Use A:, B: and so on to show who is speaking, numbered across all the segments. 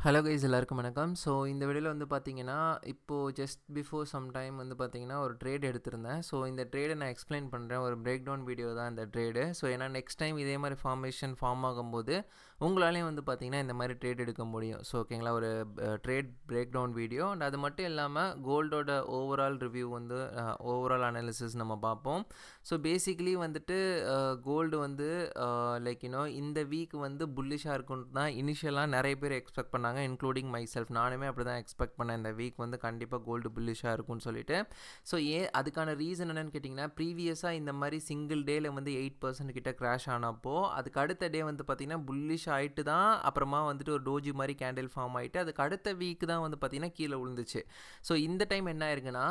A: Hello guys எல்லாருக்கும் வணக்கம். So இந்த வீடியோவில் வந்து பார்த்தீங்கன்னா இப்போது ஜஸ்ட் பிஃபோர் சம் டைம் வந்து பார்த்தீங்கன்னா ஒரு ட்ரேட் எடுத்திருந்தேன். ஸோ இந்த ட்ரேடை நான் எக்ஸ்பிளைன் பண்ணுறேன். ஒரு பிரேக் டவுன் வீடியோ தான் இந்த ட்ரேடு. ஸோ ஏன்னா நெக்ஸ்ட் டைம் இதே மாதிரி ஃபார்ம் ஆகும்போது உங்களாலேயும் வந்து பார்த்தீங்கன்னா இந்த மாதிரி ட்ரேட் எடுக்க முடியும். ஸோ ஓகேங்களா, ஒரு trade breakdown video. And அது மட்டும் இல்லாமல் கோல்டோட ஓவரால் ரிவ்யூ வந்து ஓவரால் அனாலிசிஸ் நம்ம பார்ப்போம். ஸோ பேசிக்கலி வந்துட்டு கோல்டு வந்து இந்த வீக் வந்து புல்லிஷாக இருக்குன்னு தான் இனிஷியலாக நிறைய பேர் எக்ஸ்பெக்ட் பண்ணாங்க, இன்க்ளூடிங் மை செல்ஃப். நானுமே அப்படி தான் எக்ஸ்பெக்ட் பண்ணேன், இந்த வீக் வந்து கண்டிப்பாக கோல்டு புல்லிஷாக இருக்கும்னு சொல்லிட்டு. ஸோ அதுக்கான ரீசன் என்னென்னு கேட்டிங்கன்னா, ப்ரீவியஸாக இந்த மாதிரி சிங்கிள் டேயில் வந்து 8% கிட்ட கிராஷ் ஆனப்போ அதுக்கு அடுத்த டே வந்து பார்த்திங்கன்னா புல்லிஷ் ஆகிட்டு தான் அப்புறமா வந்துட்டு ஒரு டோஜி மாதிரி கேண்டில் ஃபார்ம் ஆகிட்டு அதுக்கு அடுத்த வீக் தான் வந்து பார்த்திங்கன்னா கீழே விழுந்துச்சு. ஸோ இந்த டைம் என்ன ஆயிருக்குன்னா,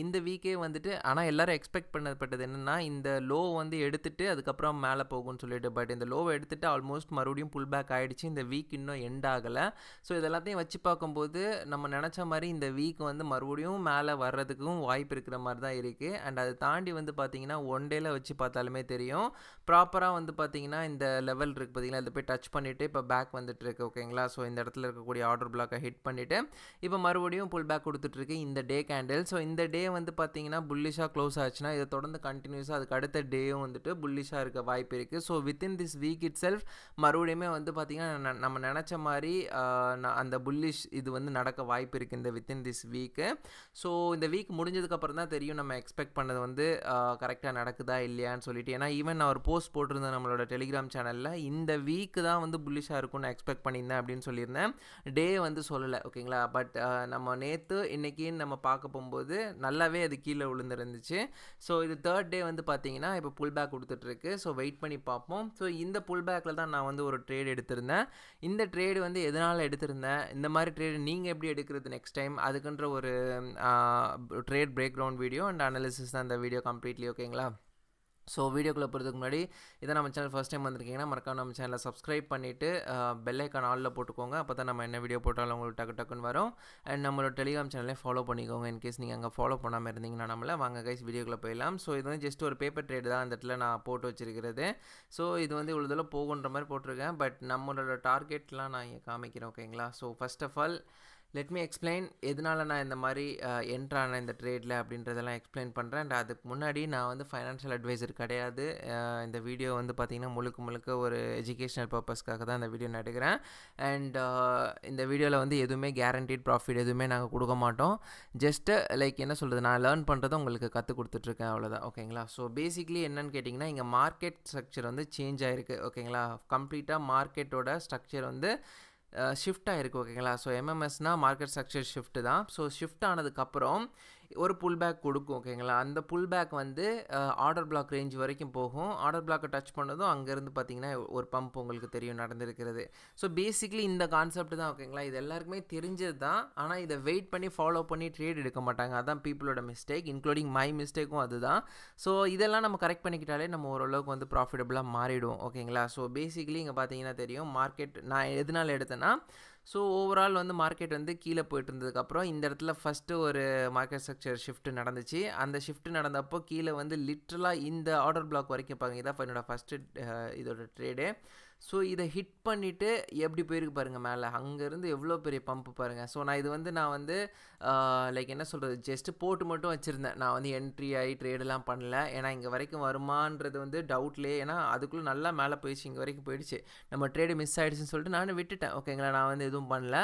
A: இந்த வீக்கே வந்துட்டு ஆனால் எல்லோரும் எக்ஸ்பெக்ட் பண்ணப்பட்டது என்னென்னா இந்த லோ வந்து எடுத்துகிட்டு அதுக்கப்புறம் மேலே போகும்னு சொல்லிட்டு. பட் இந்த லோவை எடுத்துகிட்டு ஆல்மோஸ்ட் மறுபடியும் புல் பேக் ஆகிடுச்சு. இந்த வீக் இன்னும் எண்ட் ஆகலை. ஸோ இதெல்லாத்தையும் வச்சு பார்க்கும்போது நம்ம நினச்ச மாதிரி இந்த வீக் வந்து மறுபடியும் மேலே வர்றதுக்கும் வாய்ப்பு இருக்கிற மாதிரி தான் இருக்குது. அண்ட் அதை தாண்டி வந்து பார்த்திங்கன்னா ஒன் டேயில் வச்சு பார்த்தாலுமே தெரியும், ப்ராப்பராக வந்து பார்த்திங்கன்னா இந்த லெவல் இருக்குது பார்த்திங்கன்னா, இதை போய் டச் பண்ணிவிட்டு இப்போ பேக் வந்துட்டு இருக்கு. ஓகேங்களா, ஸோ இந்த இடத்துல இருக்கக்கூடிய ஆர்டர் பிளாக்கை ஹிட் பண்ணிவிட்டு இப்போ மறுபடியும் புல் பேக் கொடுத்துட்ருக்கு இந்த டே கேண்டில். ஸோ இந்த டே வந்து பார்த்திங்கன்னா புல்லிஷாக க்ளோஸ் ஆச்சுன்னா இதை தொடர்ந்து கண்டினியூஸாக அதுக்கு அடுத்த டேயும் வந்துட்டு புல்லிஷாக இருக்க வாய்ப்பு இருக்குது. So within this week itself மறுபடியுமே வந்து பார்த்திங்கன்னா நம்ம நினச்ச மாதிரி அந்த புல்லிஷ் இது வந்து நடக்க வாய்ப்பு இருக்குது இந்த வித்தின் திஸ் வீக்கு. ஸோ இந்த வீக் முடிஞ்சதுக்கப்புறம் தான் தெரியும் நம்ம எக்ஸ்பெக்ட் பண்ணது வந்து கரெக்டாக நடக்குதா இல்லையான்னு சொல்லிட்டு. ஏன்னா ஈவன் நான் ஒரு போஸ்ட் போட்டிருந்தேன் நம்மளோட டெலிகிராம் சேனலில், இந்த வீக்கு தான் வந்து புல்லிஷாக இருக்கும்னு எக்ஸ்பெக்ட் பண்ணியிருந்தேன் அப்படின்னு சொல்லியிருந்தேன். டே வந்து சொல்லலை. ஓகேங்களா, பட் நம்ம நேற்று இன்றைக்கின்னு நம்ம பார்க்க போகும்போது நல்லாவே அது கீழே விழுந்துருந்துச்சு. ஸோ இது தேர்ட் டே வந்து பார்த்தீங்கன்னா இப்போ புல் பேக் கொடுத்துட்ருக்கு. ஸோ வெயிட் பண்ணி பார்ப்போம். ஸோ இந்த புல் பேக்கில் தான் நான் வந்து ஒரு ட்ரேட் எடுத்திருந்தேன். இந்த ட்ரேடு வந்து எதனால் எடுத்திருந்தேன், இந்த மாதிரி ட்ரேடு நீங்கள் எப்படி எடுக்கிறது நெக்ஸ்ட் டைம், அதுக்குன்ற ஒரு trade breakdown video and analysis தான் இந்த வீடியோ கம்ப்ளீட்லி. ஓகேங்களா, ஸோ வீடியோக்குள்ளே போகிறதுக்கு முன்னாடி இதை நம்ம சேனல் ஃபஸ்ட் டைம் வந்திருக்கீங்கன்னா மறக்காம நம்ம சேனலை சப்ஸ்கிரைப் பண்ணிவிட்டு பெல் ஐக்கான் ஆலில் போட்டுக்கோங்க. அப்போ தான் நம்ம என்ன வீடியோ போட்டாலும் உங்களுக்கு டக்குன்னு வரும். அண்ட் நம்மளோட டெலிகிராம் சேனலே ஃபாலோ பண்ணிக்கோங்க இன்கேஸ் நீங்கள் அங்கே ஃபாலோ பண்ணாமல் இருந்தீங்கன்னா. நம்மள வாங்க கைஸ் வீடியோக்குள்ளே போயிடலாம். ஸோ இது வந்து ஜஸ்ட் ஒரு பேப்பர் ட்ரேடு தான் அந்த இடத்துல நான் போட்டு வச்சிருக்கிறது. ஸோ இது வந்து இவ்வளோ தூரம் போகுன்ற மாதிரி போட்டிருக்கேன். பட் நம்மளோட டார்கெட்லாம் நான் இங்கே காமிக்கிறேன். ஓகேங்களா, so first of all let me explain எதனால் நான் இந்த மாதிரி என்ட்ரான இந்த ட்ரேடில் அப்படின்றதெல்லாம் எக்ஸ்பிளைன் பண்ணுறேன். அண்ட் அதுக்கு முன்னாடி நான் வந்து ஃபைனான்ஷியல் அட்வைசர் கிடையாது. இந்த வீடியோ வந்து பார்த்திங்கன்னா முழுக்க ஒரு எஜுகேஷனல் பர்பஸ்க்காக தான் இந்த வீடியோ நான் எடுக்கிறேன். அண்ட் இந்த வீடியோவில் வந்து எதுவுமே கேரண்டீட் ப்ராஃபிட் எதுவுமே நாங்கள் கொடுக்க மாட்டோம். ஜஸ்ட்டு என்ன சொல்கிறது, நான் லேர்ன் பண்ணுறதை உங்களுக்கு கற்றுக் கொடுத்துட்ருக்கேன், அவ்வளோதான். ஓகேங்களா, ஸோ பேசிக்லி என்னன்னு கேட்டிங்கன்னா இங்கே மார்க்கெட் ஸ்ட்ரக்சர் வந்து சேஞ்ச் ஆகிருக்கு. ஓகேங்களா, கம்ப்ளீட்டாக மார்க்கெட்டோட ஸ்ட்ரக்சர் வந்து ஷிஃப்ட் ஆகிருக்கு. ஓகேங்களா, ஸோ எம்எம்எஸ்னால் மார்க்கெட் ஸ்ட்ரக்சர் ஷிஃப்ட் தான். ஸோ ஷிஃப்ட் ஆனதுக்கப்புறம் ஒரு புல் பேக் கொடுக்கும். ஓகேங்களா, அந்த புல் பேக் வந்து ஆர்டர் பிளாக் ரேஞ்ச் வரைக்கும் போகும். ஆர்டர் பிளாக்கை டச் பண்ணதும் அங்கேருந்து பார்த்திங்கன்னா ஒரு பம்ப் உங்களுக்கு தெரியும் நடந்திருக்கிறது. ஸோ பேசிக்லி இந்த கான்செப்ட் தான். ஓகேங்களா, இது எல்லாருக்குமே தெரிஞ்சது தான். ஆனால் இதை வெயிட் பண்ணி ஃபாலோ பண்ணி ட்ரேட் எடுக்க மாட்டாங்க. அதான் பீப்புளோட மிஸ்டேக், இன்க்ளூடிங் மை மிஸ்டேக்கும் அதுதான். ஸோ இதெல்லாம் நம்ம கரெக்ட் பண்ணிக்கிட்டாலே நம்ம ஓரளவுக்கு வந்து ப்ராஃபிட்டபுளாக மாறிடுவோம். ஓகேங்களா, ஸோ பேசிக்லி இங்கே பார்த்தீங்கன்னா தெரியும் மார்க்கெட் நான் எதனால் எடுத்தேன்னா, ஸோ ஓவரால் வந்து மார்க்கெட் வந்து கீழே போயிட்டு இருந்ததுக்கப்புறம் இந்த இடத்துல ஃபஸ்ட்டு ஒரு மார்க்கெட் ஸ்ட்ரக்சர் ஷிஃப்ட் நடந்துச்சு. அந்த ஷிஃப்ட் நடந்தப்போ கீழே வந்து லிட்ரலாக இந்த ஆர்டர் பிளாக் வரைக்கும் பாருங்கள். இதான் என்னோடய ஃபஸ்ட்டு இதோட ட்ரேடு. ஸோ இதை ஹிட் பண்ணிவிட்டு எப்படி போயிருக்கு பாருங்கள் மேலே, அங்கேருந்து எவ்வளோ பெரிய பம்ப் பாருங்கள். ஸோ நான் இது வந்து என்ன சொல்கிறது, ஜஸ்ட்டு போட்டு மட்டும் வச்சுருந்தேன். நான் வந்து என்ட்ரி ஆகி ட்ரேடெல்லாம் பண்ணல. ஏன்னா இங்கே வரைக்கும் வருமானது வந்து டவுட்லேயே, ஏன்னா அதுக்குள்ளே நல்லா மேலே போயிடுச்சு, இங்கே வரைக்கும் போயிடுச்சு, நம்ம ட்ரேடு மிஸ் ஆகிடுச்சுன்னு சொல்லிட்டு நான் விட்டுட்டேன். ஓகேங்களா, நான் வந்து எதுவும் பண்ணல.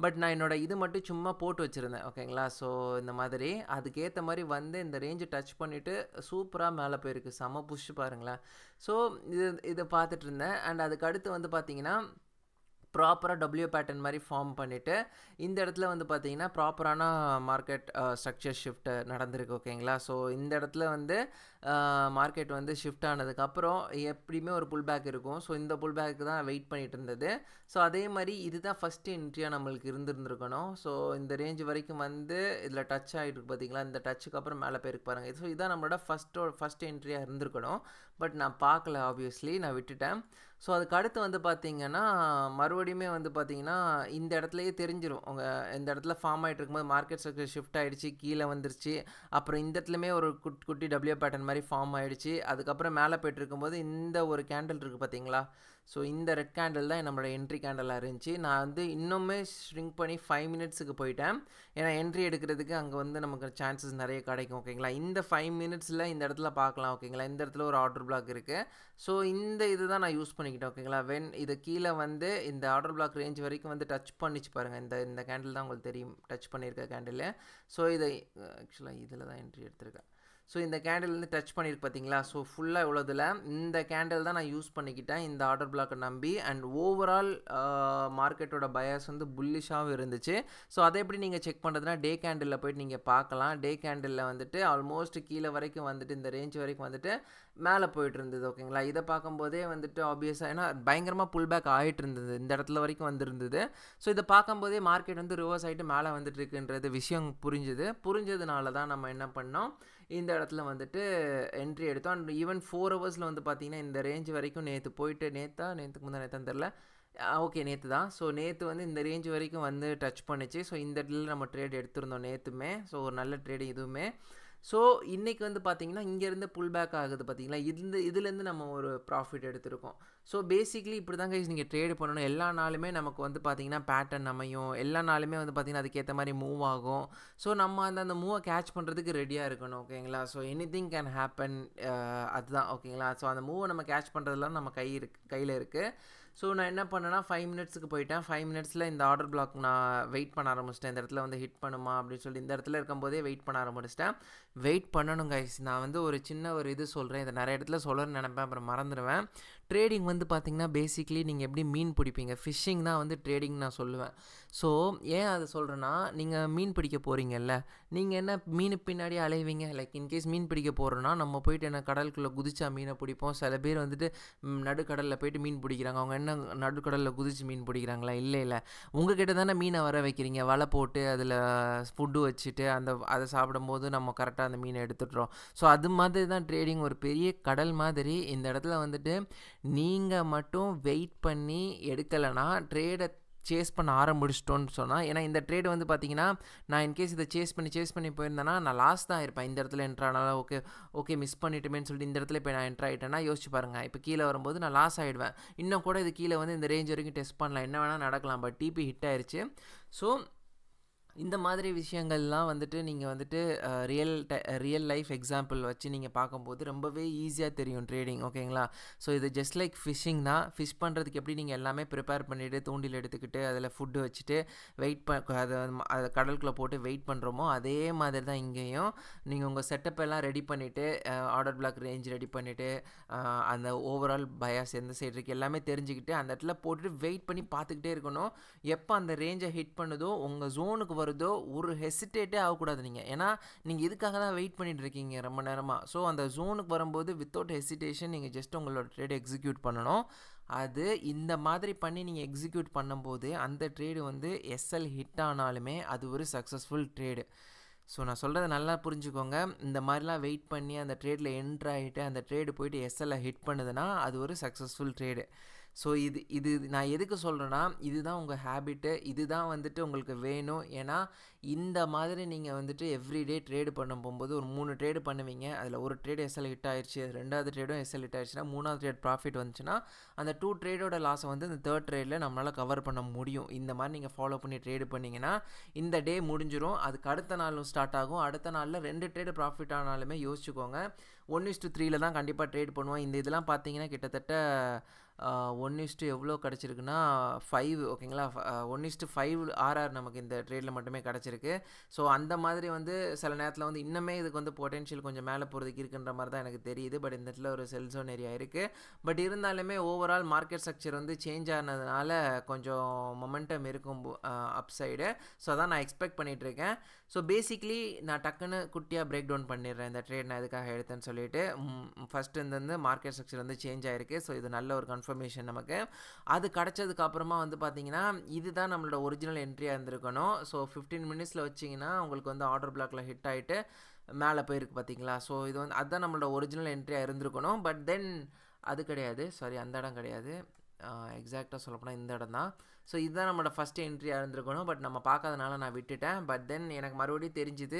A: பட் நான் என்னோட இது மட்டும் சும்மா போட்டு வச்சுருந்தேன். ஓகேங்களா, ஸோ இந்த மாதிரி அதுக்கேற்ற மாதிரி வந்து இந்த ரேஞ்சை டச் பண்ணிவிட்டு சூப்பராக மேலே போயிருக்கு, செம புஷ் பாருங்களேன். ஸோ இதை பார்த்துட்டு இருந்தேன். அண்ட் அதுக்கு அடுத்து வந்து பார்த்திங்கன்னா ப்ராப்பராக டபிள்யூ பேட்டர்ன் மாதிரி ஃபார்ம் பண்ணிவிட்டு இந்த இடத்துல வந்து பார்த்திங்கன்னா ப்ராப்பரான மார்க்கெட் ஸ்ட்ரக்சர் ஷிஃப்ட் நடந்திருக்கு. ஓகேங்களா, ஸோ இந்த இடத்துல வந்து மார்க்கெட் வந்து ஷிஃப்ட் ஆனதுக்கப்புறம் எப்படியுமே ஒரு புல் பேக் இருக்கும். ஸோ இந்த புல் பேக்கு தான் வெயிட் பண்ணிகிட்டு இருந்தது. ஸோ அதே மாதிரி இதுதான் ஃபஸ்ட்டு என்ட்ரியாக நம்மளுக்கு இருந்திருக்கணும். ஸோ இந்த ரேஞ்ச் வரைக்கும் வந்து இதில் டச் ஆகிட்டு பார்த்திங்களா, இந்த டச்சுக்கு அப்புறம் மேலே போயிருக்கு பாருங்கள். ஸோ இதான் நம்மளோட ஃபஸ்ட் என்ட்ரியாக இருந்திருக்கணும். பட் நான் பார்க்கல, ஆப்வியஸ்லி நான் விட்டுட்டேன். ஸோ அதுக்கு அடுத்து வந்து பார்த்திங்கன்னா மறுபடியுமே வந்து பார்த்திங்கன்னா இந்த இடத்துலையே தெரிஞ்சிடும், உங்கள் இந்த இடத்துல ஃபார்ம் ஆகிட்டு இருக்கும்போது மார்க்கெட் ஸ்ட்ரக்சர் ஷிஃப்ட் ஆகிடுச்சு, கீழே வந்துருச்சு. அப்புறம் இந்த இடத்துலையுமே ஒரு குட்டி டபிள்யூ பேட்டர்ன் மாதிரி மாதிரி ஃபார்ம் ஆகிடுச்சு. அதுக்கப்புறம் மேலே போய்ட்டுருக்கும்போது இந்த ஒரு கேண்டில் இருக்குது பார்த்தீங்களா? ஸோ இந்த ரெட் கேண்டில் தான் நம்மளோட என்ட்ரி கேண்டலாக இருந்துச்சு. நான் வந்து இன்னுமே ஷ்ரிங்க் பண்ணி 5 மினிட்ஸுக்கு போயிட்டேன். ஏன்னா என்ட்ரி எடுக்கிறதுக்கு அங்கே வந்து நமக்கு சான்சஸ் நிறைய கிடைக்கும். ஓகேங்களா? இந்த 5 மினிட்ஸில் இந்த இடத்துல பார்க்கலாம். ஓகேங்களா? இந்த இடத்துல ஒரு ஆர்டர் பிளாக் இருக்குது. ஸோ இந்த இது தான் நான் யூஸ் பண்ணிக்கிட்டேன். ஓகேங்களா? இது கீழே வந்து இந்த ஆர்டர் பிளாக் ரேஞ்ச் வரைக்கும் வந்து டச் பண்ணிச்சு பாருங்கள். இந்த கேண்டில் தான் உங்களுக்கு தெரியும், டச் பண்ணியிருக்க கேண்டில். ஸோ இதை ஆக்சுவலாக இதில் தான் என்ட்ரி எடுத்திருக்கேன். ஸோ இந்த கேண்டில் வந்து டச் பண்ணியிருக்கு பார்த்தீங்களா? ஸோ ஃபுல்லாக இவ்வளோதில் இந்த கேண்டில் தான் நான் யூஸ் பண்ணிக்கிட்டேன் இந்த ஆர்டர் பிளாக்கை நம்பி. அண்ட் ஓவரால் மார்க்கெட்டோட பயாஸ் வந்து புல்லிஷாகவும் இருந்துச்சு. ஸோ அதை எப்படி நீங்கள் செக் பண்ணுறதுனா டே கேண்டிலில் போய்ட்டு நீங்கள் பார்க்கலாம். டே கேண்டிலில் வந்துட்டு ஆல்மோஸ்ட் கீழே வரைக்கும் வந்துட்டு இந்த ரேஞ்ச் வரைக்கும் வந்துட்டு மேலே போயிட்டு இருந்தது. ஓகேங்களா? இதை பார்க்கும்போதே வந்துட்டு ஆப்வியஸாக ஏன்னா பயங்கரமாக புல் பேக் ஆகிட்டு இருந்தது, இந்த இடத்துல வரைக்கும் வந்துருந்தது. ஸோ இதை பார்க்கும்போதே மார்க்கெட் வந்து ரிவர்ஸ் ஆகிட்டு மேலே வந்துட்டு இருக்குன்றது விஷயம் புரிஞ்சதுனால தான் நம்ம என்ன பண்ணோம், இந்த இடத்துல வந்துட்டு என்ட்ரி எடுத்தோம். அண்ட் ஈவன் 4 ஹவர்ஸில் வந்து பார்த்திங்கன்னா இந்த ரேஞ்ச் வரைக்கும் நேற்று போயிட்டு நேற்றுக்கு முன்னாடி தெரில, ஓகே நேற்று தான். ஸோ நேற்று வந்து இந்த ரேஞ்ச் வரைக்கும் வந்து டச் பண்ணிச்சு. ஸோ இந்த இடத்துல நம்ம ட்ரேட் எடுத்திருந்தோம் நேற்றுமே. ஸோ ஒரு நல்ல ட்ரேடு இதுவுமே. ஸோ இன்றைக்கி வந்து பார்த்திங்கன்னா இங்கேருந்து புல் பேக் ஆகுது பார்த்திங்களா? இதுலேருந்து நம்ம ஒரு ப்ராஃபிட் எடுத்திருக்கோம். ஸோ பேசிக்லி இப்படி தான் கைஸ் நீங்கள் ட்ரேடு பண்ணணும். எல்லா நாளுமே நமக்கு வந்து பார்த்திங்கன்னா பேட்டர்ன் அமையும். எல்லா நாளுமே வந்து பார்த்திங்கன்னா அதுக்கேற்ற மாதிரி மூவ் ஆகும். ஸோ நம்ம அந்த மூவை கேட்ச் பண்ணுறதுக்கு ரெடியாக இருக்கணும். ஓகேங்களா? ஸோ எனிதிங் கேன் ஹேப்பன், அதுதான். ஓகேங்களா? ஸோ அந்த மூவை நம்ம கேட்ச் பண்ணுறதுலாம் நம்ம கையில் இருக்குது. ஸோ நான் என்ன பண்ணேன்னா 5 மினிட்ஸுக்கு போயிட்டேன். 5 மினிட்ஸில் இந்த ஆர்டர் பிளாக் நான் வெயிட் பண்ண ஆரம்பிச்சிட்டேன். இந்த இடத்துல வந்து ஹிட் பண்ணுமா அப்படின்னு சொல்லி இந்த இடத்துல இருக்கும்போதே வெயிட் பண்ண ஆரம்பிச்சிட்டேன். வெயிட் பண்ணணும் கைஸ். நான் வந்து ஒரு சின்ன ஒரு இது சொல்கிறேன், இதை நிறைய இடத்துல சொல்லணும்னு நினைப்பேன், அப்புறம் மறந்துடுவேன். ட்ரேடிங் வந்து பார்த்திங்கன்னா பேசிக்லி நீங்கள் எப்படி மீன் பிடிப்பீங்க, ஃபிஷ்ஷிங் தான் வந்து ட்ரேடிங் நான் சொல்லுவேன். ஸோ ஏன் அதை சொல்கிறேன்னா, நீங்கள் மீன் பிடிக்க போகிறீங்கல்ல, நீங்கள் என்ன மீனு பின்னாடி அலைவீங்க. லைக் இன்கேஸ் மீன் பிடிக்க போகிறோன்னா நம்ம போயிட்டு என்ன கடலுக்குள்ளே குதிச்சா மீனை பிடிப்போம். சில பேர் வந்துட்டு நடுக்கடலில் போயிட்டு மீன் பிடிக்கிறாங்க. அவங்க என்ன நடுக்கடலில் குதிச்சு மீன் பிடிக்கிறாங்களா? இல்லை. உங்ககிட்ட தானே மீனை வர வைக்கிறீங்க, வலை போட்டு அதில் ஃபுட்டு வச்சுட்டு அதை சாப்பிடும்போது நம்ம கரெக்டாக அந்த மீனை எடுத்துடுறோம். ஸோ அது மாதிரி தான் ட்ரேடிங். ஒரு பெரிய கடல் மாதிரி. இந்த இடத்துல வந்துட்டு நீங்கள் மட்டும் வெயிட் பண்ணி எடுக்கலைன்னா ட்ரேடை சேஸ் பண்ண ஆரம்பிச்சிட்டோன்னு சொன்னால், ஏன்னா இந்த ட்ரேடு வந்து பார்த்தீங்கன்னா நான் இன்கேஸ் இதை சேஸ் பண்ணி போயிருந்தேன்னா நான் லாஸ் தான் இருப்பேன். இந்த இடத்துல என்ட்ரானால ஓகே மிஸ் பண்ணிட்டுமேன்னு சொல்லிட்டு இந்த இடத்துல இப்போ நான் என்ட்ரு ஆகிட்டேன்னா யோசிச்சு பாருங்கள், இப்போ கீழே வரும்போது நான் லாஸ் ஆகிடுவேன். இன்னும் கூட இது கீழே வந்து இந்த ரேஞ்ச் வரைக்கும் டெஸ்ட் பண்ணலாம், என்ன வேணால் நடக்கலாம். பட் டிபி ஹிட் ஆயிடுச்சு. ஸோ இந்த மாதிரி விஷயங்கள்லாம் வந்துட்டு நீங்கள் வந்துட்டு ரியல் லைஃப் எக்ஸாம்பிள் வச்சு நீங்கள் பார்க்கும்போது ரொம்பவே ஈஸியாக தெரியும் ட்ரேடிங். ஓகேங்களா? ஸோ இது ஜஸ்ட் லைக் ஃபிஷ்ஷிங் தான். ஃபிஷ் பண்ணுறதுக்கு எப்படி நீங்கள் எல்லாமே ப்ரிப்பேர் பண்ணிவிட்டு தூண்டில் எடுத்துக்கிட்டு அதில் ஃபுட்டு வச்சுட்டு அதை கடலுக்குள்ளே போட்டு வெயிட் பண்ணுறோமோ அதே மாதிரி தான் இங்கேயும். நீங்கள் உங்கள் செட்டப் எல்லாம் ரெடி பண்ணிவிட்டு ஆர்டர் பிளாக் ரேஞ்ச் ரெடி பண்ணிவிட்டு அந்த ஓவரால் பயாஸ் எந்த சைடு இருக்குது எல்லாமே தெரிஞ்சுக்கிட்டு அந்த இடத்துல போட்டுட்டு வெயிட் பண்ணி பார்த்துக்கிட்டே இருக்கணும். எப்போ அந்த ரேஞ்சை ஹிட் பண்ணுதோ உங்கள் ஜோனுக்கு வருதோ ஒரு ஹெசிடேட்டே ஆகக்கூடாது நீங்கள். ஏன்னா நீங்கள் இதுக்காக தான் வெயிட் பண்ணிட்டு இருக்கீங்க ரொம்ப நேரமாக. ஸோ அந்த ஜோனுக்கு வரும்போது வித்தவுட் ஹெசிடேஷன் நீங்கள் ஜஸ்ட் உங்களோட ட்ரேடை எக்ஸிக்யூட் பண்ணணும். அது இந்த மாதிரி பண்ணி நீங்கள் எக்ஸிக்யூட் பண்ணும்போது அந்த ட்ரேடு வந்து எஸ்எல் ஹிட் ஆனாலுமே அது ஒரு சக்ஸஸ்ஃபுல் ட்ரேடு. ஸோ நான் சொல்கிறத நல்லா புரிஞ்சுக்கோங்க. இந்த மாதிரிலாம் வெயிட் பண்ணி அந்த ட்ரேடில் என்ட்ரு ஆகிட்டு அந்த ட்ரேடு போயிட்டு எஸ்எல்லை ஹிட் பண்ணுதுன்னா அது ஒரு சக்ஸஸ்ஃபுல் ட்ரேடு. ஸோ இது நான் எதுக்கு சொல்கிறேன்னா, இதுதான் உங்கள் ஹேபிட்டு, இதுதான் வந்துட்டு உங்களுக்கு வேணும். ஏன்னா இந்த மாதிரி நீங்கள் வந்துட்டு எவ்ரிடே ட்ரேடு பண்ண போகும்போது ஒரு 3 ட்ரேடு பண்ணுவீங்க. அதில் ஒரு ட்ரேடு எஸ்எல் ஹிட் ஆயிடுச்சு, 2வது ட்ரேடும் எஸ்எல் ஹிட் ஆயிடுச்சுன்னா 3வது ட்ரேட் ப்ராஃபிட் வந்துச்சுன்னா அந்த 2 ட்ரேடோட லாஸை வந்து இந்த 3rd ட்ரேடில் நம்மளால் கவர் பண்ண முடியும். இந்த மாதிரி நீங்கள் ஃபாலோ பண்ணி ட்ரேடு பண்ணிங்கன்னா இந்த டே முடிஞ்சிடும். அதுக்கு அடுத்த நாளும் ஸ்டார்ட் ஆகும். அடுத்த நாளில் 2 ட்ரேடு ப்ராஃபிட் ஆனாலுமே யோசிச்சுக்கோங்க 1:3 தான் கண்டிப்பாக ட்ரேட் பண்ணுவோம். இந்த இதெல்லாம் பார்த்தீங்கன்னா கிட்டத்தட்ட 1 எவ்வளோ கிடச்சிருக்குன்னா 5. ஓகேங்களா? 1:5 ஆர்ஆர் நமக்கு இந்த ட்ரேடில் மட்டுமே கிடச்சிருக்கு. ஸோ அந்த மாதிரி வந்து சில நேரத்தில் வந்து இன்னுமே இதுக்கு வந்து பொட்டென்ஷியல் கொஞ்சம் மேலே போகிறதுக்கு இருக்குன்ற மாதிரி தான் எனக்கு தெரியுது. பட் இந்த இடத்துல ஒரு செல் ஜோன் ஏரியா இருக்குது. பட் இருந்தாலுமே ஓவரால் மார்க்கெட் ஸ்ட்ரக்சர் வந்து சேஞ்ச் ஆனதுனால கொஞ்சம் மொமெண்டம் இருக்கும் அப் சைடு. ஸோ அதான் நான் எக்ஸ்பெக்ட் பண்ணிகிட்ருக்கேன். ஸோ பேசிக்லி நான் டக்குன்னு குட்டியாக பிரேக் டவுன் பண்ணிடுறேன் இந்த ட்ரேட் நான் எதுக்காக எடுத்தேன்னு சொல்லிட்டு. ஃபஸ்ட்டு இந்த மார்க்கெட் ஸ்ட்ரக்சர் வந்து சேஞ்ச் ஆகிருக்கு. ஸோ இது நல்ல ஒரு கன்ஃபர்மேஷன் நமக்கு. அது கிடச்சதுக்கப்புறமா வந்து பார்த்திங்கன்னா இதுதான் நம்மளோட ஒரிஜினல் என்ட்ரியாக இருந்திருக்கணும். ஸோ 15 மினிட்ஸில் வச்சிங்கன்னா உங்களுக்கு வந்து ஆர்டர் பிளாக்கில் ஹிட் ஆகிட்டு மேலே போயிருக்கு பார்த்தீங்களா? ஸோ இது வந்து அதுதான் நம்மளோட ஒரிஜினல் என்ட்ரியாக இருந்திருக்கணும். பட் தென் அது கிடையாது, சாரி அந்த இடம் கிடையாது. எக்ஸாக்டாக சொல்லப்போனால் இந்த இடம் தான். ஸோ இதுதான் நம்மளோட ஃபஸ்ட்டு என்ட்ரியாக இருந்திருக்கணும். பட் நம்ம பார்க்காதனால நான் விட்டுட்டேன். பட் தென் எனக்கு மறுபடியும் தெரிஞ்சுது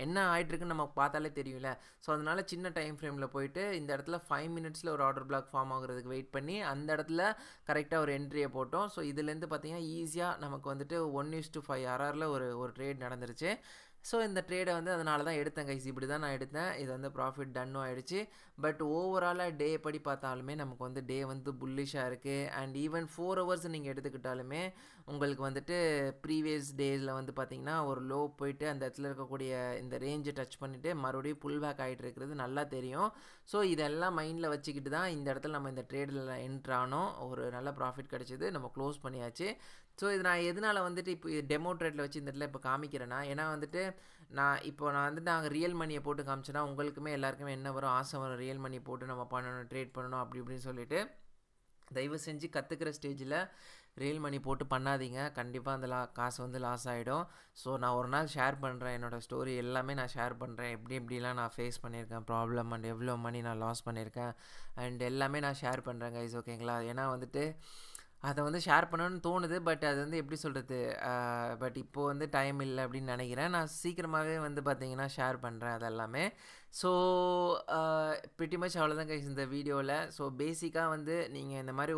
A: என்ன ஆகிட்டுருக்குன்னு நமக்கு பார்த்தாலே தெரியும்ல. ஸோ அதனால் சின்ன டைம் ஃப்ரேமில் போயிட்டு இந்த இடத்துல 5 மினிட்ஸில் ஒரு ஆர்டர் பிளாக் ஃபார்ம் ஆகுறதுக்கு வெயிட் பண்ணி அந்த இடத்துல கரெக்டாக ஒரு என்ட்ரியை போட்டோம். ஸோ இதுலேருந்து பார்த்தீங்கன்னா ஈஸியாக நமக்கு வந்துட்டு 1:5 RRல ஒரு ட்ரேட் நடந்துருச்சு. ஸோ இந்த ட்ரேடை வந்து அதனால தான் எடுத்தேன் கைஸ். இப்படி தான் நான் எடுத்தேன். இது வந்து ப்ராஃபிட் டன்னும் ஆகிடுச்சு. பட் ஓவராலாக டே படி பார்த்தாலுமே நமக்கு வந்து டே வந்து புல்லிஷாக இருக்குது. அண்ட் ஈவன் 4 ஹவர்ஸ் நீங்கள் எடுத்துக்கிட்டாலுமே உங்களுக்கு வந்துட்டு ப்ரீவியஸ் டேஸில் வந்து பார்த்திங்கன்னா ஒரு லோ போயிட்டு அந்த இடத்துல இருக்கக்கூடிய இந்த ரேஞ்சை டச் பண்ணிவிட்டு மறுபடியும் புல் பேக் ஆகிட்டு இருக்கிறது நல்லா தெரியும். ஸோ இதெல்லாம் மைண்டில் வச்சுக்கிட்டு தான் இந்த இடத்துல நம்ம இந்த ட்ரேடில் என்ட்ரு ஆனோம். ஒரு நல்ல ப்ராஃபிட் கிடச்சிது. நம்ம க்ளோஸ் பண்ணியாச்சு. ஸோ இது நான் எதனால் வந்துட்டு இப்போ டெமோ ட்ரேடில் வச்சு இந்த இடத்துல இப்போ காமிக்கிறேன்னா, ஏன்னா வந்துட்டு நான் வந்துட்டு நாங்கள் ரியல் மணியை போட்டு காமிச்சேன்னா உங்களுக்குமே எல்லாருக்குமே என்ன வரும், ஆசை வரும். ரியல் மணி போட்டு நம்ம பண்ணணும், ட்ரேட் பண்ணணும் அப்படி இப்படின்னு சொல்லிட்டு. தயவு செஞ்சு கற்றுக்கிற ஸ்டேஜில் ரியல் மணி போட்டு பண்ணாதீங்க. கண்டிப்பாக அந்த காசு வந்து லாஸ் ஆகிடும். ஸோ நான் ஒரு நாள் ஷேர் பண்ணுறேன். என்னோடய ஸ்டோரி எல்லாமே நான் ஷேர் பண்ணுறேன். எப்படிலாம் நான் ஃபேஸ் பண்ணியிருக்கேன் ப்ராப்ளம், அண்ட் எவ்வளோ மணி நான் லாஸ் பண்ணியிருக்கேன் அண்ட் எல்லாமே நான் ஷேர் பண்ணுறேன் கைஸ். ஓகேங்களா? ஏன்னா வந்துட்டு அதை வந்து ஷேர் பண்ணணும்னு தோணுது. பட் அது வந்து எப்படி சொல்கிறது, பட் இப்போது வந்து டைம் இல்லை அப்படின்னு நினைக்கிறேன். நான் சீக்கிரமாகவே வந்து பார்த்திங்கன்னா ஷேர் பண்ணுறேன் அதெல்லாமே. ஸோ ப்ரிட்டி மச் அவ்வளோதான் கைஸ் இந்த வீடியோவில். ஸோ பேசிக்காக வந்து நீங்கள் இந்த மாதிரி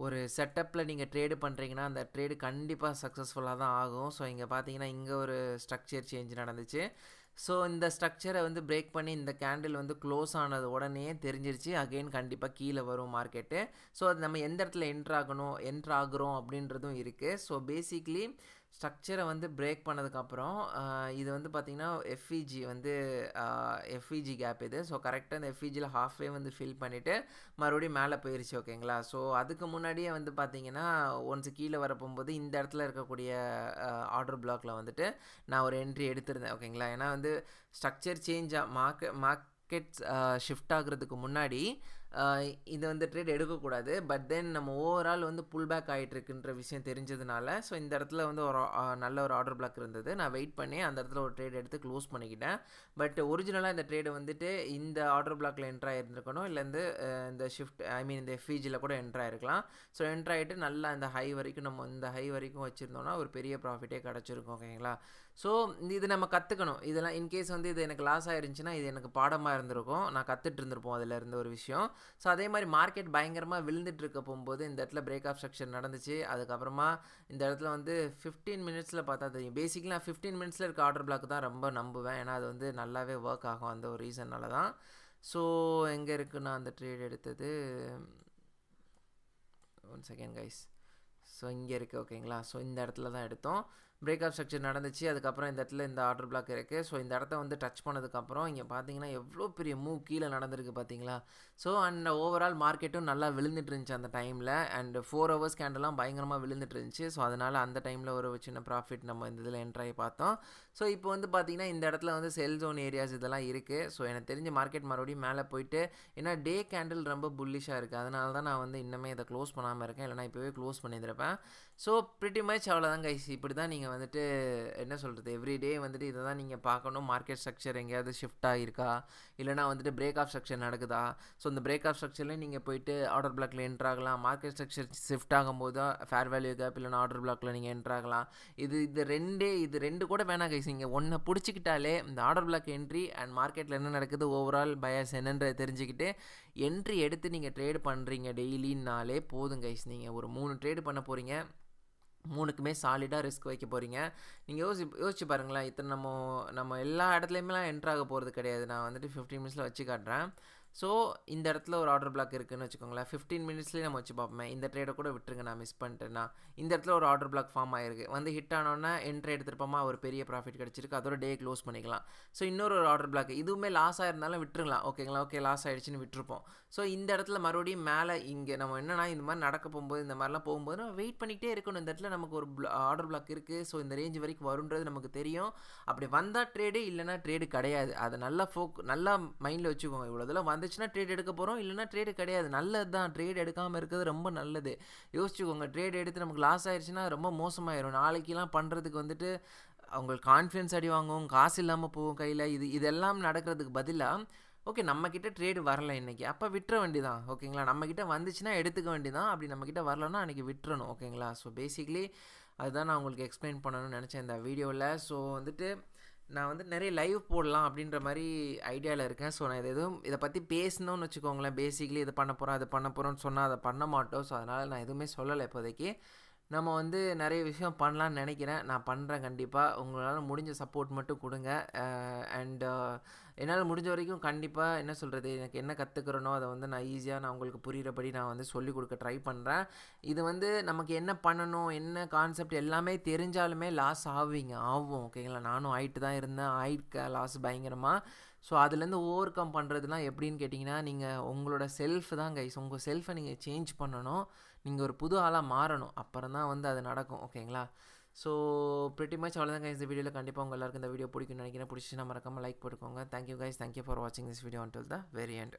A: ஒரு செட்டப்பில் நீங்கள் ட்ரேடு பண்ணுறீங்கன்னா அந்த ட்ரேடு கண்டிப்பாக சக்ஸஸ்ஃபுல்லாக தான் ஆகும். ஸோ இங்கே பார்த்தீங்கன்னா இங்கே ஒரு ஸ்ட்ரக்சர் சேஞ்ச் நடந்துச்சு. ஸோ இந்த ஸ்ட்ரக்சரை வந்து பிரேக் பண்ணி இந்த கேண்டில் வந்து க்ளோஸ் ஆனது உடனே தெரிஞ்சிருச்சு அகெயின் கண்டிப்பாக கீழே வரும் மார்க்கெட்டு. ஸோ அது நம்ம எந்த இடத்துல என்ட்ரு ஆகுறோம் அப்படின்றதும் இருக்குது. ஸோ பேசிக்லி ஸ்ட்ரக்சரை வந்து பிரேக் பண்ணதுக்கப்புறம் இது வந்து பார்த்திங்கன்னா எஃப்இஜி கேப் இது. ஸோ கரெக்டாக இந்த எஃப்இஜியில் ஹாஃப்வே வந்து ஃபில் பண்ணிவிட்டு மறுபடியும் மேலே போயிருச்சு. ஓகேங்களா? ஸோ அதுக்கு முன்னாடியே வந்து பார்த்திங்கன்னா ஒன்ஸ் கீழே வரப்போகும்போது இந்த இடத்துல இருக்கக்கூடிய ஆர்டர் பிளாக்கில் வந்துட்டு நான் ஒரு என்ட்ரி எடுத்திருந்தேன். ஓகேங்களா? ஏன்னா வந்து ஸ்ட்ரக்சர் மார்க்கெட் ஷிஃப்ட் ஆகுறதுக்கு முன்னாடி இது வந்து ட்ரேட் எடுக்கக்கூடாது. பட் தென் நம்ம ஓவரால் வந்து புல் பேக் ஆகிட்டுருக்குன்ற விஷயம் தெரிஞ்சதுனால ஸோ இந்த இடத்துல வந்து ஒரு நல்ல ஒரு ஆர்டர் பிளாக் இருந்தது. நான் வெயிட் பண்ணி அந்த இடத்துல ஒரு ட்ரேட் எடுத்து க்ளோஸ் பண்ணிக்கிட்டேன். பட் ஒரிஜினலாக இந்த ட்ரேடு வந்துட்டு இந்த ஆர்டர் பிளாக்கில் என்ட்ரு ஆகிருந்துருக்கணும். இல்லை இந்த ஷிஃப்ட் இந்த எஃப்இஜியில் கூட என்ட்ரு ஆகிருக்கலாம். ஸோ என்ட்ரு ஆகிட்டு நல்லா இந்த ஹை வரைக்கும் நம்ம இந்த ஹை வரைக்கும் வச்சுருந்தோம்னா ஒரு பெரிய ப்ராஃபிட்டே கிடச்சிருக்கும். ஓகேங்களா? ஸோ இது நம்ம கற்றுக்கணும். இதெல்லாம் இன்கேஸ் வந்து இது எனக்கு லாஸ் ஆகிருந்துச்சுன்னா இது எனக்கு பாடமாக இருந்திருக்கும். நான் கற்றுட்டு இருந்திருப்போம் அதில் இருந்த ஒரு விஷயம். ஸோ அதே மாதிரி மார்க்கெட் பயங்கரமாக விழுந்துட்டு இருக்க போகும்போது இந்த இடத்துல பிரேக் ஆஃப் ஸ்ட்ரக்சர் நடந்துச்சு. அதுக்கப்புறமா இந்த இடத்துல வந்து 15 மினிட்ஸில் பார்த்தா தெரியும். பேசிக்கலி நான் 15 மினிட்ஸில் இருக்க ஆர்டர் பிளாக் தான் ரொம்ப நம்புவேன். ஏன்னா அது வந்து நல்லாவே ஒர்க் ஆகும் அந்த ஒரு ரீசன்னால தான். ஸோ எங்கே இருக்குன்னா அந்த ட்ரேட் எடுத்தது 1 செகண்ட் கைஸ். ஸோ இங்கே இருக்குது. ஓகேங்களா? ஸோ இந்த இடத்துல தான் எடுத்தோம். பிரேக் ஆஃப் ஸ்ட்ரக்சர் நடந்துச்சு. அதுக்கப்புறம் இந்த இடத்துல இந்த ஆர்டர் பிளாக் இருக்குது. ஸோ இந்த இடத்த வந்து டச் பண்ணதுக்கப்புறம் இங்கே பார்த்தீங்கன்னா எவ்வளோ பெரிய மூவ் கீழே நடந்திருக்கு பார்த்தீங்களா? ஸோ அண்ட் ஓவரால் மார்க்கெட்டும் நல்லா விழுந்துட்டு இருந்துச்சு அந்த டைமில். அண்ட் 4 ஹவர்ஸ் கேண்டெல்லாம் பயங்கரமாக விழுந்துட்டு இருந்துச்சு. ஸோ அதனால் அந்த டைமில் ஒரு சின்ன ப்ராஃபிட் நம்ம இந்த இதில் என்ட்ராகி பார்த்தோம். ஸோ இப்போ வந்து பார்த்திங்கன்னா இந்த இடத்துல வந்து செல் ஜோன் ஏரியாஸ் இதெல்லாம் இருக்குது. ஸோ எனக்கு தெரிஞ்ச மார்க்கெட் மறுபடியும் மேலே போயிட்டு, ஏன்னா டே கேண்டில் ரொம்ப புல்லிஷாக இருக்குது. அதனால தான் நான் வந்து இன்னுமே இதை க்ளோஸ் பண்ணாமல் இருக்கேன். இல்லைனா இப்போவே க்ளோஸ் பண்ணியிருப்பேன். ஸோ ப்ரிட்டி மச் அவ்வளோதான் கைஸ். இப்படி தான் நீங்கள் வந்துட்டு என்ன சொல்கிறது, எவ்ரிடே வந்துட்டு இதை தான் நீங்கள் பார்க்கணும். மார்க்கெட் ஸ்ட்ரக்சர் எங்கேயாவது ஷிஃப்ட் ஆகிருக்கா, இல்லைனா வந்துட்டு பிரேக் ஆஃப் ஸ்ட்ரக்சர் நடக்குதா. ஸோ இந்த பிரேக் ஆஃப் ஸ்ட்ரக்சர்லேயும் நீங்கள் போயிட்டு ஆர்டர் பிளாக்ல என்ட்ரு ஆகலாம். மார்க்கெட் ஸ்ட்ரக்சர் ஷிஃப்ட் ஆகும்போது தான் ஃபேர் வேல்யூ கேப் இல்லைனா ஆர்டர் பிளாக்ல நீங்கள் என்ட்ரு ஆகலாம். இது ரெண்டு கூட வேணாம் கைஸ். நீங்கள் ஒன்றை பிடிச்சிக்கிட்டாலே இந்த ஆர்டர் பிளாக் என்ட்ரி அண்ட் மார்க்கெட்டில் என்ன நடக்குது, ஓவரால் பயாஸ் என்னன்றதை தெரிஞ்சுக்கிட்டு என்ட்ரி எடுத்து நீங்கள் ட்ரேட் பண்ணுறீங்க டெய்லின்னாலே போதும் கைஸ். நீங்கள் ஒரு 3 ட்ரேடு பண்ண போகிறீங்க. 3க்குமே சாலிடாக ரிஸ்க் வைக்க போகிறீங்க. நீங்கள் யோசிச்சு பாருங்களேன். இத்தனை நம்ம எல்லா இடத்துலையுமே என்ட்ரு ஆக போகிறது கிடையாது. நான் வந்துட்டு 15 மினிட்ஸில் வச்சு காட்டுறேன். ஸோ இந்த இடத்துல ஒரு ஆர்டர் பிளாக் இருக்குதுன்னு வச்சுக்கோங்களேன். 15 மினிட்ஸ்லேயே நம்ம வச்சு பார்ப்போமே. இந்த ட்ரேடை கூட விட்டுருங்க, நான் மிஸ் பண்ணிட்டேன்னா. இந்த இடத்துல ஒரு ஆர்டர் பிளாக் ஃபார்ம் ஆகிருக்கு. வந்து ஹிட் ஆனோன்னா என்ட்ரி எடுத்துருப்போமா, ஒரு பெரிய ப்ராஃபிட் கிடச்சிருக்கு. அதோட டே க்ளோஸ் பண்ணிக்கலாம். ஸோ இன்னொரு ஆர்டர் பிளாக் இதுவுமே லாஸ் ஆயிருந்தாலும் விட்டுருலாம். ஓகேங்களா? ஓகே லாஸ் ஆகிடுச்சின்னு விட்டுருப்போம். ஸோ இந்த இடத்துல மறுபடியும் மேலே இங்கே நம்ம என்னென்னா இந்த மாதிரி நடக்க போகும்போது, இந்த மாதிரிலாம் போகும்போது நம்ம வெயிட் பண்ணிக்கிட்டே இருக்கணும். இந்த இடத்துல நமக்கு ஒரு ஆர்டர் பிளாக் இருக்குது. ஸோ இந்த ரேஞ்ச் வரைக்கும் வருன்றது நமக்கு தெரியும். அப்படி வந்தால் ட்ரேடு, இல்லைனா ட்ரேடு கிடையாது. அதை நல்லா மைண்டில் வச்சுக்கோங்க. இவ்வளோ இதெல்லாம் வந்துச்சுன்னா ட்ரேட் எடுக்க போகிறோம், இல்லைனா ட்ரேடு கிடையாது. நல்லது தான். ட்ரேட் எடுக்காமல் இருக்கிறது ரொம்ப நல்லது. யோசிச்சுக்கோங்க. ட்ரேட் எடுத்து நமக்கு லாஸ் ஆயிடுச்சுன்னா ரொம்ப மோசமாயிரும். நாளைக்கெல்லாம் பண்ணுறதுக்கு வந்துட்டு அவங்களுக்கு கான்ஃபிடன்ஸ் அடி வாங்கும், காசு இல்லாமல் போகும் கையில். இதெல்லாம் நடக்கிறதுக்கு பதிலாக ஓகே நம்மக்கிட்ட ட்ரேடு வரல இன்றைக்கி, அப்போ விட்டுற வேண்டியதான் ஓகேங்களா. நம்மக்கிட்ட வந்துச்சுன்னா எடுத்துக்க வேண்டியதான், அப்படி நம்மக்கிட்ட வரலன்னா அன்றைக்கி விட்டுறணும் ஓகேங்களா. ஸோ பேசிக்லி அதுதான் நான் உங்களுக்கு எக்ஸ்பிளைன் பண்ணணும்னு நினச்சேன் இந்த வீடியோவில். ஸோ வந்துட்டு நான் வந்து நிறைய லைவ் போடலாம் அப்படின்ற மாதிரி ஐடியாவில் இருக்கேன். ஸோ நான் இதை பற்றி பேசணும்னு வச்சுக்கோங்களேன். பேசிக்லி இது பண்ண போகிறோம் அது பண்ண போகிறோன்னு சொன்னால் அதை பண்ண மாட்டோம். ஸோ அதனால் நான் எதுவுமே சொல்லலை இப்போதைக்கு. நம்ம வந்து நிறைய விஷயம் பண்ணலான்னு நினைக்கிறேன். நான் பண்ணுறேன் கண்டிப்பாக. உங்களால் முடிஞ்ச சப்போர்ட் மட்டும் கொடுங்க. அண்ட் என்னால் முடிஞ்ச வரைக்கும் கண்டிப்பாக என்ன சொல்கிறது, எனக்கு என்ன கற்றுக்கிறனோ அதை வந்து நான் ஈஸியாக நான் உங்களுக்கு புரிகிறபடி நான் வந்து சொல்லிக் கொடுக்க ட்ரை பண்ணுறேன். இது வந்து நமக்கு என்ன பண்ணணும், என்ன கான்செப்ட் எல்லாமே தெரிஞ்சாலுமே லாஸ் ஆகும் ஓகேங்களா. நானும் ஆகிட்டு தான் இருந்தேன், ஆயிருக்கேன் லாஸ் பயங்கரமாக. ஸோ அதுலேருந்து ஓவர் கம் பண்ணுறதுலாம் எப்படின்னு கேட்டிங்கன்னா, நீங்கள் உங்களோட செல்ஃப் தான் கைஸ். உங்கள் செல்ஃபை நீங்கள் சேஞ்ச் பண்ணணும். நீங்கள் ஒரு புது ஆளாக மாறணும். அப்புறம் தான் வந்து அது நடக்கும் ஓகேங்களா. ஸோ ப்ரிட்டி மச் அவ்வளோதான் கைஸ். இந்த வீடியோவில் கண்டிப்பாக உங்கள் எல்லாருக்கும் இந்த வீடியோ பிடிக்கும்னு நினைக்கிறேன். பிடிச்சிச்சுன்னா மறக்காமல் லைக் போட்டுக்கோங்க. Thank you guys. தேங்க்யூ ஃபார் வாட்சிங் this video until the very end.